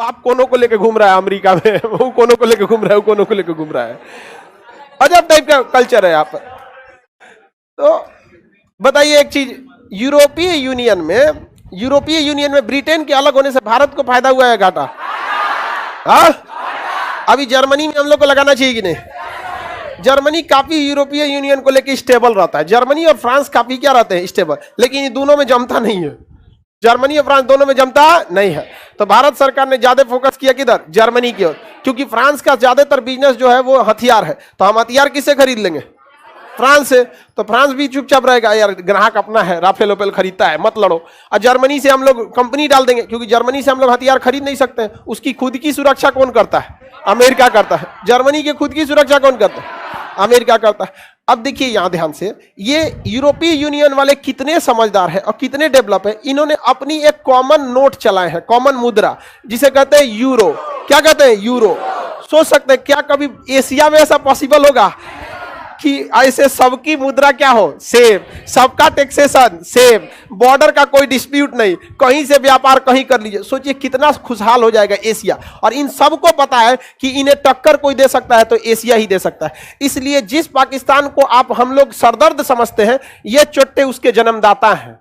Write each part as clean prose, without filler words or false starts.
बाप कोनों को लेके घूम रहा है अमेरिका में, वो कोनों को लेके घूम रहा है, वो कोनों को लेके घूम रहा है। अजब टाइप का कल्चर है यहाँ पर। तो बताइए एक चीज, यूरोपीय यूनियन में ब्रिटेन के अलग होने से भारत को फायदा हुआ है घाटा? हाँ, अभी जर्मनी में हम लोग को लगाना चाहिए कि नहीं? जर्मनी काफी यूरोपीय यूनियन को लेकर स्टेबल रहता है। जर्मनी और फ्रांस काफी क्या रहते हैं? स्टेबल। लेकिन ये दोनों में जमता नहीं है, जर्मनी और फ्रांस दोनों में जमता नहीं है। तो भारत सरकार ने ज्यादा फोकस किया किधर? जर्मनी की ओर, क्योंकि फ्रांस का ज्यादातर बिजनेस जो है वो हथियार है। तो हम हथियार किससे खरीद लेंगे? फ्रांस से। तो फ्रांस भी चुपचाप रहेगा, यार ग्राहक अपना है, राफेल ओपेल खरीदता है, मत लड़ो। और जर्मनी से हम लोग कंपनी डाल देंगे, क्योंकि जर्मनी से हम लोग हथियार खरीद नहीं सकते हैं। उसकी खुद की सुरक्षा कौन करता है? अमेरिका करता है। जर्मनी की खुद की सुरक्षा कौन करता है? अमेरिका करता है। अब देखिए यहां ध्यान से, ये यूरोपीय यूनियन वाले कितने समझदार हैं और कितने डेवलप है। इन्होंने अपनी एक कॉमन नोट चलाए हैं, कॉमन मुद्रा, जिसे कहते हैं यूरो। क्या कहते हैं? यूरो। सोच सकते हैं क्या कभी एशिया में ऐसा पॉसिबल होगा कि ऐसे सबकी मुद्रा क्या हो? सेम, सबका टैक्सेशन सेम, बॉर्डर का कोई डिस्प्यूट नहीं, कहीं से व्यापार कहीं कर लीजिए। सोचिए कितना खुशहाल हो जाएगा एशिया। और इन सबको पता है कि इन्हें टक्कर कोई दे सकता है तो एशिया ही दे सकता है। इसलिए जिस पाकिस्तान को आप हम लोग सरदर्द समझते हैं, ये चोट्टे उसके जन्मदाता हैं।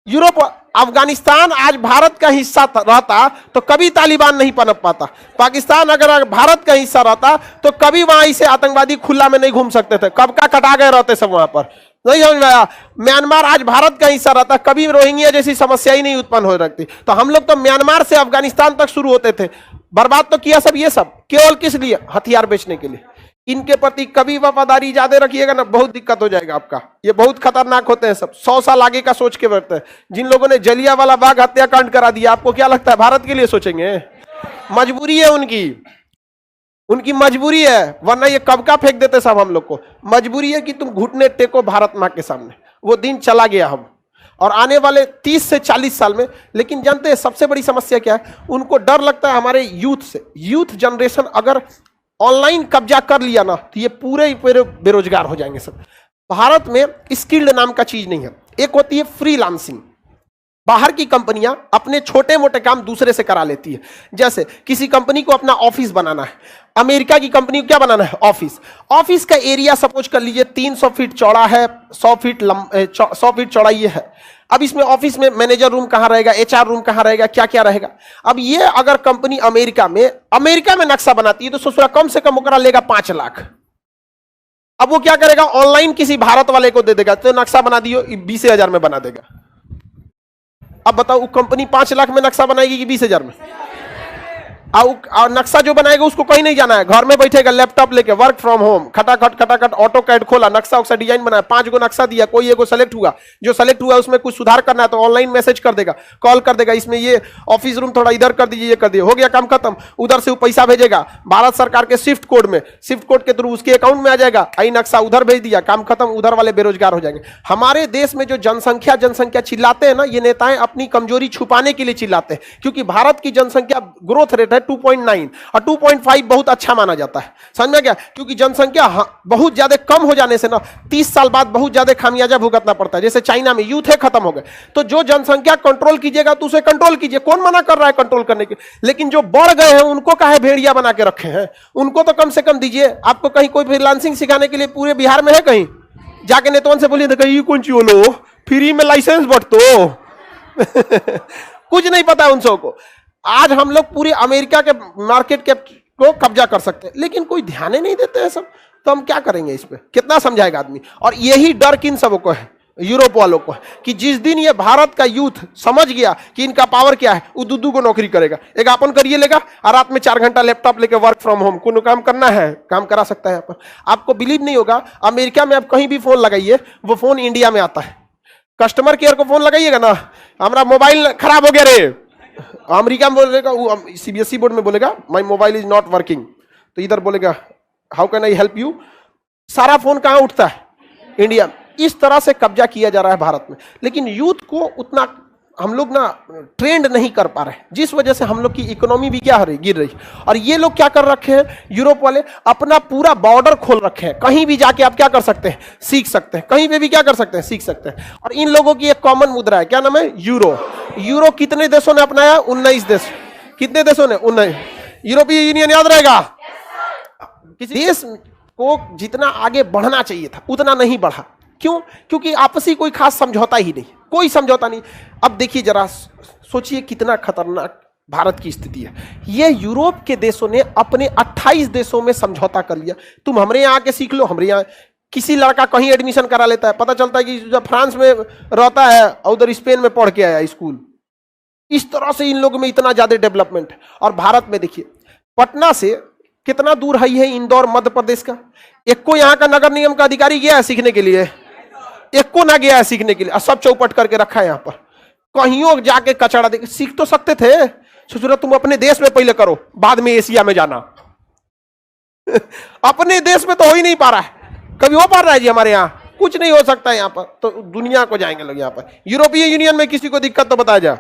यूरोप, अफगानिस्तान आज भारत का हिस्सा रहता तो कभी तालिबान नहीं पनप पाता। पाकिस्तान अगर भारत का हिस्सा रहता तो कभी वहां इसे आतंकवादी खुला में नहीं घूम सकते थे, कब का कटा गए रहते सब वहां पर। नहीं समझ में आया? म्यांमार आज भारत का हिस्सा रहता, कभी रोहिंग्या जैसी समस्या ही नहीं उत्पन्न हो सकती। तो हम लोग तो म्यांमार से अफगानिस्तान तक शुरू होते थे। बर्बाद तो किया सब, ये सब केवल किस लिए? हथियार बेचने के लिए। इनके प्रति कभी वफादारी ज्यादा रखिएगा ना, बहुत दिक्कत हो जाएगा आपका। ये बहुत खतरनाक होते हैं सब, 100 साल आगे का सोच के बैठते हैं। जिन लोगों ने जलियांवाला बाग हत्याकांड करा दिया, आपको क्या लगता है भारत के लिए सोचेंगे? मजबूरी है उनकी मजबूरी है, वरना ये कब का फेंक देते सब हम लोग को। मजबूरी है कि तुम घुटने टेको भारत माँ के सामने। वो दिन चला गया हम, और आने वाले 30 से 40 साल में। लेकिन जानते हैं सबसे बड़ी समस्या क्या है? उनको डर लगता है हमारे यूथ से। यूथ जनरेशन अगर ऑनलाइन कब्जा कर लिया ना, तो ये पूरे बेरोजगार हो जाएंगे सब। भारत में स्किल्ड नाम का चीज नहीं है। एक होती है फ्रीलांसिंग, बाहर की कंपनियां अपने छोटे मोटे काम दूसरे से करा लेती है। जैसे किसी कंपनी को अपना ऑफिस बनाना है, अमेरिका की कंपनी को क्या बनाना है? ऑफिस। ऑफिस का एरिया सपोज कर लीजिए 300 फीट चौड़ा है, 100 फीट चौड़ाई ये है। अब इसमें ऑफिस में मैनेजर रूम कहां रहेगा, एचआर रूम कहां रहेगा, क्या क्या रहेगा। अब ये अगर कंपनी अमेरिका में नक्शा बनाती है तो सोच रहा कम से कम ओकरा लेगा 5 लाख। अब वो क्या करेगा? ऑनलाइन किसी भारत वाले को दे देगा, तो नक्शा बना दियो, 20,000 में बना देगा। अब बताओ वो कंपनी 5 लाख में नक्शा बनाएगी कि 20,000 में? और नक्शा जो बनाएगा उसको कहीं नहीं जाना है, घर में बैठेगा लैपटॉप लेके, वर्क फ्रॉम होम, खटाखट ऑटो कैड खोला, नक्शा उक्सा डिजाइन बनाया, 5 गो नक्शा दिया, कोई एगो सेलेक्ट हुआ, जो सेलेक्ट हुआ उसमें कुछ सुधार करना है तो ऑनलाइन मैसेज कर देगा, कॉल कर देगा, इसमें ये ऑफिस रूम थोड़ा इधर कर दीजिए, ये कर दिए, हो गया काम खत्म। उधर से वो पैसा भेजेगा भारत सरकार के स्विफ्ट कोड में, स्विफ्ट कोड के थ्रू उसके अकाउंट में आ जाएगा, आई नक्शा उधर भेज दिया, काम खत्म। उधर वाले बेरोजगार हो जाएंगे। हमारे देश में जो जनसंख्या चिल्लाते हैं ना, ये नेताएं अपनी कमजोरी छुपाने के लिए चिल्लाते हैं, क्योंकि भारत की जनसंख्या ग्रोथ रेट है 2.9 और 2.5 बहुत अच्छा माना जाता है। समझ में गया? क्योंकि जनसंख्या बहुत ज्यादा कम हो जाने से ना 30 साल बाद बहुत ज्यादा खामियाजा भुगतना पड़ता है। जैसे चाइना में यूथ है खत्म हो गए, तो जो जनसंख्या कंट्रोल कीजिएगा तो उसे कंट्रोल कीजिए, कौन मना कर रहा है कंट्रोल करने के। लेकिन जो बढ़ गए हैं उनको काहे भेड़िया बना के रखे हैं? उनको तो कम से कम दीजिए। आपको कहीं कोई फ्रीलांसिंग सिखाने के लिए पूरे बिहार में है? कहीं जाके नेतवन से बोलिए तो ये कौन ची बोलो, फ्री में लाइसेंस बटतो कुछ नहीं पता उन सबको। आज हम लोग पूरी अमेरिका के मार्केट के को कब्जा कर सकते हैं, लेकिन कोई ध्यान ही नहीं देते हैं सब। तो हम क्या करेंगे इस पे? कितना समझाएगा आदमी? और यही डर किन सबों को है? यूरोप वालों को है कि जिस दिन ये भारत का यूथ समझ गया कि इनका पावर क्या है, वो दूधू को नौकरी करेगा, एक अपन करिए लेगा और रात में 4 घंटा लैपटॉप लेके वर्क फ्रॉम होम को काम करना है, काम करा सकता है अपन। आपको बिलीव नहीं होगा, अमेरिका में आप कहीं भी फोन लगाइए, वो फोन इंडिया में आता है। कस्टमर केयर को फोन लगाइएगा ना, हमारा मोबाइल खराब हो गया रे, अमेरिका में बोलेगा, वो सीबीएसई बोर्ड में बोलेगा my mobile is not working, तो इधर बोलेगा how can I help you. सारा फोन कहां उठता है? इंडिया। इस तरह से कब्जा किया जा रहा है भारत में। लेकिन यूथ को उतना हम लोग ना ट्रेंड नहीं कर पा रहे, जिस वजह से हम लोग की इकोनॉमी भी क्या हो रही, गिर रही। और ये लोग क्या कर रखे हैं, यूरोप वाले अपना पूरा बॉर्डर खोल रखे हैं, कहीं भी जाके आप क्या कर सकते हैं, सीख सकते हैं, कहीं पे भी क्या कर सकते हैं, सीख सकते हैं। और इन लोगों की एक कॉमन मुद्रा है, क्या नाम है, यूरो। यूरो कितने देशों ने अपनाया, 19 देश। कितने देशों ने? उन यूरोपीय यूनियन याद रहेगा। किसी देश को जितना आगे बढ़ना चाहिए था उतना नहीं बढ़ा। क्यों? क्योंकि आपसी कोई खास समझौता ही नहीं, कोई समझौता नहीं। अब देखिए जरा, सोचिए कितना खतरनाक भारत की स्थिति है। यह यूरोप के देशों ने अपने 28 देशों में समझौता कर लिया। तुम हमरे यहाँ आके सीख लो, हमरे यहाँ किसी लड़का कहीं एडमिशन करा लेता है, पता चलता है कि जब फ्रांस में रहता है और उधर स्पेन में पढ़ के आया स्कूल। इस तरह से इन लोगों में इतना ज्यादा डेवलपमेंट है। और भारत में देखिए, पटना से कितना दूर है ये इंदौर मध्य प्रदेश का। एक को यहाँ का नगर निगम का अधिकारी गया है सीखने के लिए, एक को ना गया है सीखने के लिए, सब चौपट करके रखा है यहाँ पर। कहीं जाके कचड़ा दे, सीख तो सकते थे। सोच रहे तुम अपने देश में पहले करो, बाद में एशिया में जाना। अपने देश में तो हो ही नहीं पा रहा है। कभी हो पा रहा है जी हमारे यहाँ? कुछ नहीं हो सकता है यहाँ पर, तो दुनिया को जाएंगे लोग यहाँ पर। यूरोपीय यूनियन में किसी को दिक्कत तो बताया जाए।